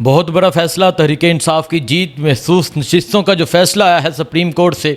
بہت بڑا فیصلہ تحریک انصاف کی جیت محسوس نشستوں کا جو فیصلہ آیا ہے سپریم کورٹ سے،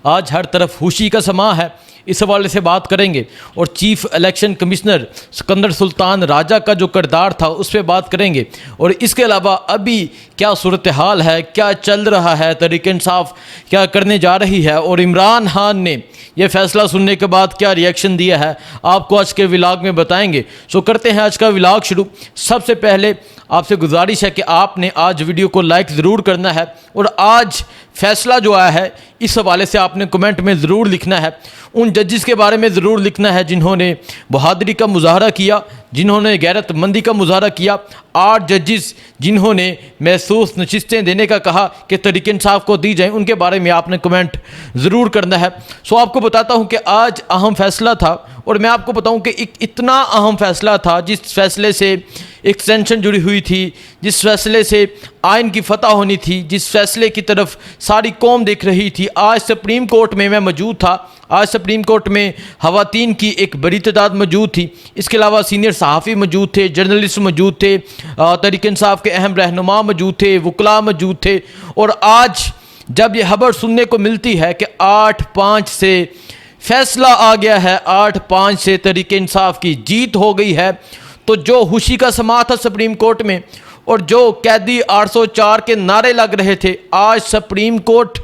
آج ہر طرف خوشی کا سماں ہے۔ اس حوالے سے بات کریں گے اور چیف الیکشن کمشنر سکندر سلطان راجہ کا جو کردار تھا اس پہ بات کریں گے، اور اس کے علاوہ ابھی کیا صورتحال ہے، کیا چل رہا ہے، تحریک انصاف کیا کرنے جا رہی ہے، اور عمران خان نے یہ فیصلہ سننے کے بعد کیا ری ایکشن دیا ہے، آپ کو آج کے ولاگ میں بتائیں گے۔ سو کرتے ہیں آج کا ولاگ شروع۔ سب سے پہلے آپ سے گزارش ہے کہ آپ نے آج ویڈیو کو لائک ضرور کرنا ہے، اور آج فیصلہ جو آیا ہے اس حوالے سے آپ نے کمنٹ میں ضرور لکھنا ہے، ان ججز کے بارے میں ضرور لکھنا ہے جنہوں نے بہادری کا مظاہرہ کیا، جنہوں نے غیرت مندی کا مظاہرہ کیا۔ 8 ججز جنہوں نے محسوس نشستیں دینے کا کہا کہ تحریک انصاف کو دی جائیں، ان کے بارے میں آپ نے کمنٹ ضرور کرنا ہے۔ سو آپ کو بتاتا ہوں کہ آج اہم فیصلہ تھا، اور میں آپ کو بتاؤں کہ ایک اتنا اہم فیصلہ تھا جس فیصلے سے ایکسٹینشن جڑی ہوئی تھی، جس فیصلے سے آئین کی فتح ہونی تھی، جس فیصلے کی طرف ساری قوم دیکھ رہی تھی۔ آج سپریم کورٹ میں موجود تھا، آج سپریم کورٹ میں خواتین کی ایک بڑی تعداد موجود تھی، اس کے علاوہ سینئر صحافی موجود تھے، جرنلسٹ موجود تھے، تحریک انصاف کے اہم رہنما موجود تھے، وکلاء موجود تھے، اور آج جب یہ خبر سننے کو ملتی ہے کہ 8-5 سے فیصلہ آ گیا ہے، 8-5 سے تحریک انصاف کی جیت ہو گئی ہے، تو جو خوشی کا سماں تھا سپریم کورٹ میں، اور جو قیدی 804 کے نعرے لگ رہے تھے، آج سپریم کورٹ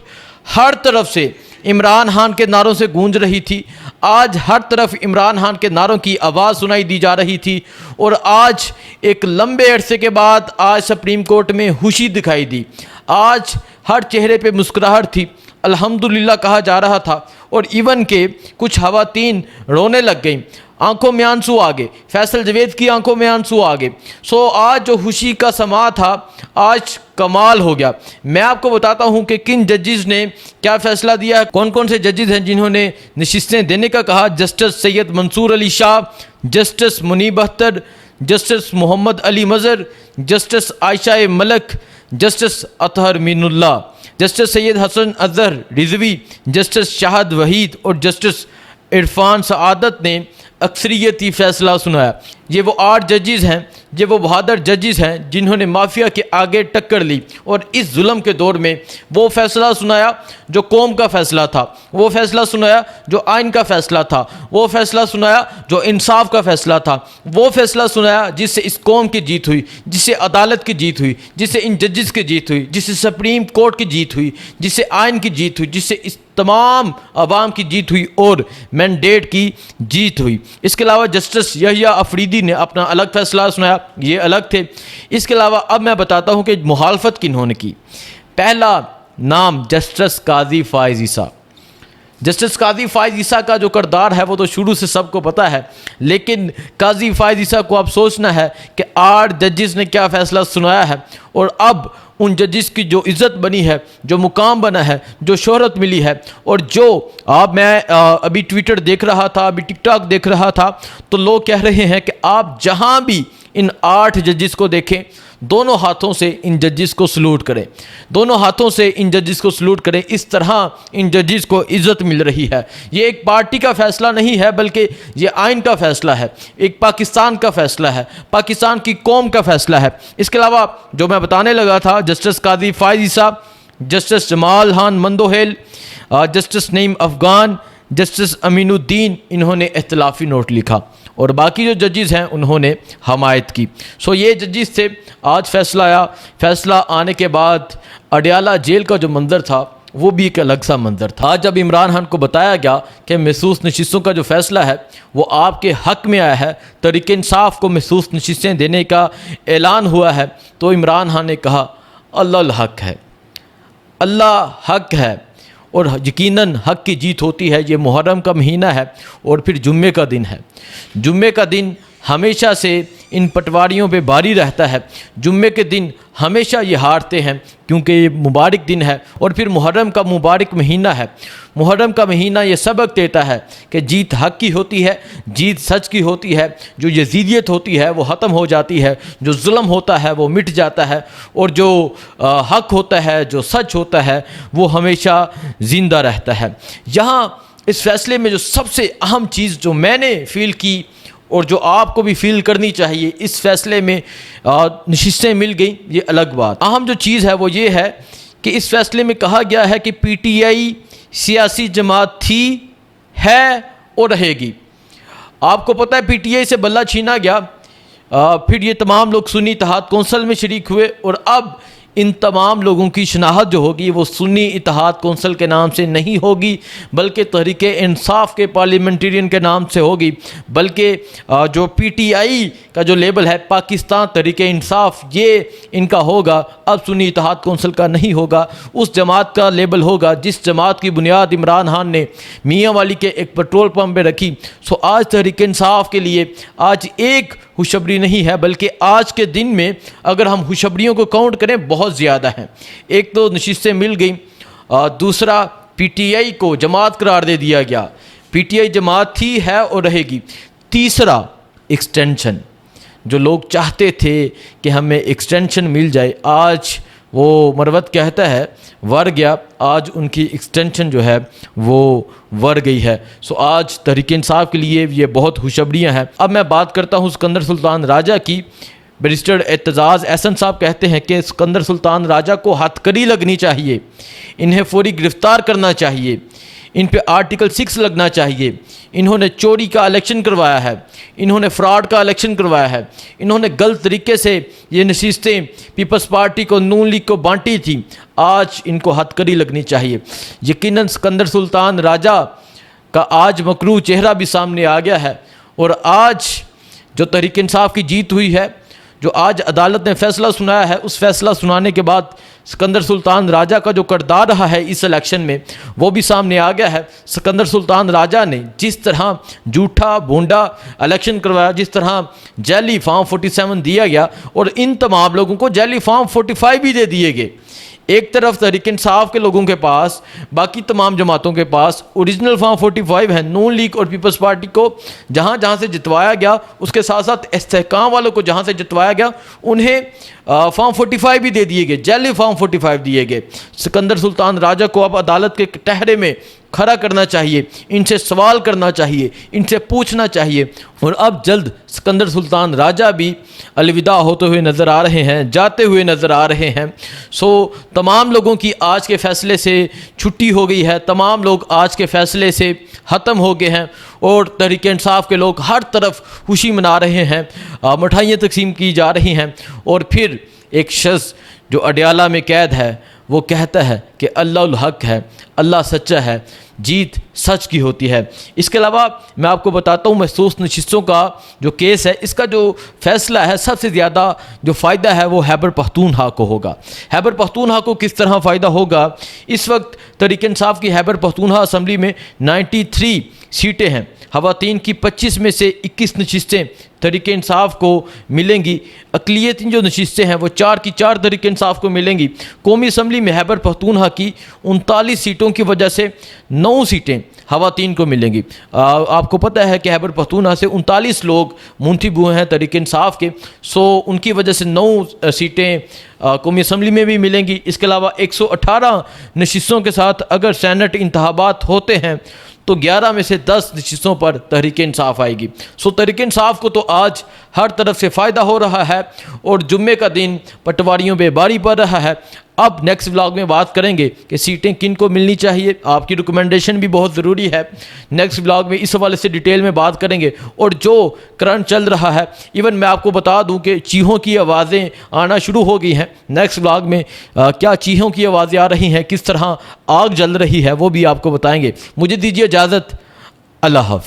ہر طرف سے عمران خان کے نعروں سے گونج رہی تھی۔ آج ہر طرف عمران خان کے نعروں کی آواز سنائی دی جا رہی تھی، اور آج ایک لمبے عرصے کے بعد آج سپریم کورٹ میں خوشی دکھائی دی۔ آج ہر چہرے پہ مسکراہٹ تھی، الحمدللہ کہا جا رہا تھا، اور ایون کہ کچھ خواتین رونے لگ گئیں، آنکھوں میں آنسو آ گئے، فیصل جاوید کی آنکھوں میں آنسو آ گئے۔ سو آج جو خوشی کا سماں تھا آج کمال ہو گیا۔ میں آپ کو بتاتا ہوں کہ کن ججز نے کیا فیصلہ دیا ہے، کون کون سے ججز ہیں جنہوں نے نشستیں دینے کا کہا۔ جسٹس سید منصور علی شاہ، جسٹس منیب اختر، جسٹس محمد علی مظہر، جسٹس عائشہ ملک، جسٹس اطہر مین اللہ، جسٹس سید حسن اظہر رضوی، جسٹس شاہد وحید اور جسٹس عرفان سعادت نے اکثریتی فیصلہ سنایا۔ یہ وہ 8 ججز ہیں، یہ وہ بہادر ججز ہیں جنہوں نے مافیا کے آگے ٹکر لی، اور اس ظلم کے دور میں وہ فیصلہ سنایا جو قوم کا فیصلہ تھا، وہ فیصلہ سنایا جو آئین کا فیصلہ تھا، وہ فیصلہ سنایا جو انصاف کا فیصلہ تھا، وہ فیصلہ سنایا جس سے اس قوم کی جیت ہوئی، جس سے عدالت کی جیت ہوئی، جس سے ان ججز کی جیت ہوئی، جس سے سپریم کورٹ کی جیت ہوئی، جس سے آئین کی جیت ہوئی، جس سے اس تمام عوام کی جیت ہوئی اور مینڈیٹ کی جیت ہوئی۔ اس کے علاوہ جسٹس یحییٰ افریدی نے اپنا الگ فیصلہ سنایا، یہ الگ تھے۔ اس کے علاوہ اب میں بتاتا ہوں کہ مخالفت کنہوں نے کی۔ پہلا نام جسٹس قاضی فائز عیسیٰ۔ جسٹس قاضی فائز عیسیٰ کا جو کردار ہے وہ تو شروع سے سب کو پتہ ہے، لیکن قاضی فائز عیسیٰ کو اب سوچنا ہے کہ 8 ججز نے کیا فیصلہ سنایا ہے، اور اب ان ججز کی جو عزت بنی ہے، جو مقام بنا ہے، جو شہرت ملی ہے، اور جو میں ابھی ٹویٹر دیکھ رہا تھا، ابھی ٹک ٹاک دیکھ رہا تھا، تو لوگ کہہ رہے ہیں کہ آپ جہاں بھی ان 8 ججز کو دیکھیں، دونوں ہاتھوں سے ان ججز کو سلوٹ کریں، دونوں ہاتھوں سے ان ججز کو سلوٹ کریں۔ اس طرح ان ججز کو عزت مل رہی ہے۔ یہ ایک پارٹی کا فیصلہ نہیں ہے، بلکہ یہ آئین کا فیصلہ ہے، ایک پاکستان کا فیصلہ ہے، پاکستان کی قوم کا فیصلہ ہے۔ اس کے علاوہ جو میں بتانے لگا تھا، جسٹس قاضی فائز عیسیٰ، جسٹس جمال خان مندوہیل، جسٹس نعیم افغان، جسٹس امین الدین، انہوں نے اختلافی نوٹ لکھا، اور باقی جو ججز ہیں انہوں نے حمایت کی۔ سو یہ ججز تھے۔ آج فیصلہ آیا، فیصلہ آنے کے بعد اڈیالہ جیل کا جو منظر تھا وہ بھی ایک الگ سا منظر تھا۔ آج جب عمران خان کو بتایا گیا کہ محسوس نشستوں کا جو فیصلہ ہے وہ آپ کے حق میں آیا ہے، تحریک انصاف کو محسوس نشستیں دینے کا اعلان ہوا ہے، تو عمران خان نے کہا اللہ الحق ہے، اللہ حق ہے، اور یقیناً حق کی جیت ہوتی ہے۔ یہ محرم کا مہینہ ہے، اور پھر جمعے کا دن ہے۔ جمعے کا دن ہمیشہ سے ان پٹواریوں پہ بھاری رہتا ہے، جمعے کے دن ہمیشہ یہ ہارتے ہیں، کیونکہ یہ مبارک دن ہے، اور پھر محرم کا مبارک مہینہ ہے۔ محرم کا مہینہ یہ سبق دیتا ہے کہ جیت حق کی ہوتی ہے، جیت سچ کی ہوتی ہے، جو یزیدیت ہوتی ہے وہ ختم ہو جاتی ہے، جو ظلم ہوتا ہے وہ مٹ جاتا ہے، اور جو حق ہوتا ہے، جو سچ ہوتا ہے وہ ہمیشہ زندہ رہتا ہے۔ یہاں اس فیصلے میں جو سب سے اہم چیز جو میں نے فیل کی اور جو آپ کو بھی فیل کرنی چاہیے، اس فیصلے میں نشستیں مل گئیں، یہ الگ بات۔ اہم جو چیز ہے وہ یہ ہے کہ اس فیصلے میں کہا گیا ہے کہ پی ٹی آئی سیاسی جماعت تھی، ہے اور رہے گی۔ آپ کو پتہ ہے پی ٹی آئی سے بلہ چھینا گیا، پھر یہ تمام لوگ سنی اتحاد کونسل میں شریک ہوئے، اور اب ان تمام لوگوں کی شناخت جو ہوگی وہ سنی اتحاد کونسل کے نام سے نہیں ہوگی، بلکہ تحریک انصاف کے پارلیمنٹرین کے نام سے ہوگی، بلکہ جو پی ٹی آئی کا جو لیبل ہے پاکستان تحریک انصاف، یہ ان کا ہوگا، اب سنی اتحاد کونسل کا نہیں ہوگا۔ اس جماعت کا لیبل ہوگا جس جماعت کی بنیاد عمران خان نے میاں والی کے ایک پیٹرول پمپ پہ رکھی۔ سو آج تحریک انصاف کے لیے آج ایک خوشخبری نہیں ہے، بلکہ آج کے دن میں اگر ہم خوشخبریوں کو کاؤنٹ کریں بہت زیادہ ہیں۔ ایک تو نشستیں مل گئیں، دوسرا پی ٹی آئی کو جماعت قرار دے دیا گیا، پی ٹی آئی جماعت تھی، ہے اور رہے گی۔ تیسرا ایکسٹینشن، جو لوگ چاہتے تھے کہ ہمیں ایکسٹینشن مل جائے، آج وہ مروت کہتا ہے ور گیا، آج ان کی ایکسٹینشن جو ہے وہ ور گئی ہے۔ سو آج تحریک انصاف کے لیے یہ بہت خوشخبریاں ہیں۔ اب میں بات کرتا ہوں سکندر سلطان راجہ کی۔ بیرسٹر اعتزاز احسن صاحب کہتے ہیں کہ سکندر سلطان راجہ کو ہتھکڑی لگنی چاہیے، انہیں فوری گرفتار کرنا چاہیے، ان پہ آرٹیکل 6 لگنا چاہیے۔ انہوں نے چوری کا الیکشن کروایا ہے، انہوں نے فراڈ کا الیکشن کروایا ہے، انہوں نے غلط طریقے سے یہ نشستیں پیپلز پارٹی کو، نون لیگ کو بانٹی تھی، آج ان کو ہتھکڑی لگنی چاہیے۔ یقیناً سکندر سلطان راجہ کا آج مکروہ چہرہ بھی سامنے آ گیا ہے، اور آج جو تحریک انصاف کی جیت ہوئی ہے، جو آج عدالت نے فیصلہ سنایا ہے، اس فیصلہ سنانے کے بعد سکندر سلطان راجہ کا جو کردار رہا ہے اس الیکشن میں وہ بھی سامنے آ گیا ہے۔ سکندر سلطان راجہ نے جس طرح جھوٹا بونڈا الیکشن کروایا، جس طرح جعلی فارم 47 دیا گیا، اور ان تمام لوگوں کو جعلی فارم 45 بھی دے دیے گئے۔ ایک طرف تحریک انصاف کے لوگوں کے پاس، باقی تمام جماعتوں کے پاس اوریجنل فارم 45 ہے، نون لیگ اور پیپلز پارٹی کو جہاں جہاں سے جتوایا گیا، اس کے ساتھ ساتھ استحکام والوں کو جہاں سے جتوایا گیا انہیں فارم 45 بھی دے دیے گئے، جعلی فارم 45 دیے گئے۔ سکندر سلطان راجہ کو اب عدالت کے ٹہرے میں کھڑا کرنا چاہیے، ان سے سوال کرنا چاہیے، ان سے پوچھنا چاہیے، اور اب جلد سکندر سلطان راجہ بھی الوداع ہوتے ہوئے نظر آ رہے ہیں، جاتے ہوئے نظر آ رہے ہیں۔ سو تمام لوگوں کی آج کے فیصلے سے چھٹی ہو گئی ہے، تمام لوگ آج کے فیصلے سے ختم ہو گئے ہیں، اور تحریک انصاف کے لوگ ہر طرف خوشی منا رہے ہیں، مٹھائیاں تقسیم کی جا رہی ہیں، اور پھر ایک شخص جو اڈیالہ میں قید ہے وہ کہتا ہے کہ اللہ الحق ہے، اللہ سچا ہے، جیت سچ کی ہوتی ہے۔ اس کے علاوہ میں آپ کو بتاتا ہوں محسوس نشستوں کا جو کیس ہے، اس کا جو فیصلہ ہے سب سے زیادہ جو فائدہ ہے وہ خیبر پختونخوا کو ہوگا۔ خیبر پختونخوا کو کس طرح فائدہ ہوگا؟ اس وقت تحریک انصاف کی خیبر پختونخوا اسمبلی میں 93 سیٹیں ہیں، خواتین کی 25 میں سے 21 نشستیں تحریک انصاف کو ملیں گی، اقلیتی جو نشستیں ہیں وہ 4 کی 4 تحریک انصاف کو ملیں گی۔ قومی اسمبلی میں خیبر پختونخوا کی 39 سیٹوں کی وجہ سے 9 سیٹیں خواتین کو ملیں گی۔ آپ کو پتہ ہے کہ خیبر پختونخوا سے 39 لوگ منتخب ہوئے ہیں تحریک انصاف کے، سو ان کی وجہ سے 9 سیٹیں قومی اسمبلی میں بھی ملیں گی۔ اس کے علاوہ 118 نشستوں کے ساتھ اگر سینٹ انتخابات ہوتے ہیں تو 11 میں سے 10 نشستوں پر تحریک انصاف آئے گی۔ سو تحریک انصاف کو تو آج ہر طرف سے فائدہ ہو رہا ہے، اور جمعے کا دن پٹواریوں پہ باری پڑ رہا ہے۔ اب نیکسٹ ولاگ میں بات کریں گے کہ سیٹیں کن کو ملنی چاہیے، آپ کی ریکمنڈیشن بھی بہت ضروری ہے۔ نیکسٹ ولاگ میں اس حوالے سے ڈیٹیل میں بات کریں گے، اور جو کرنٹ چل رہا ہے، ایون میں آپ کو بتا دوں کہ چیخوں کی آوازیں آنا شروع ہو گئی ہیں۔ نیکسٹ ولاگ میں کیا چیخوں کی آوازیں آ رہی ہیں، کس طرح آگ جل رہی ہے، وہ بھی آپ کو بتائیں گے۔ مجھے دیجیے اجازت، اللہ حافظ۔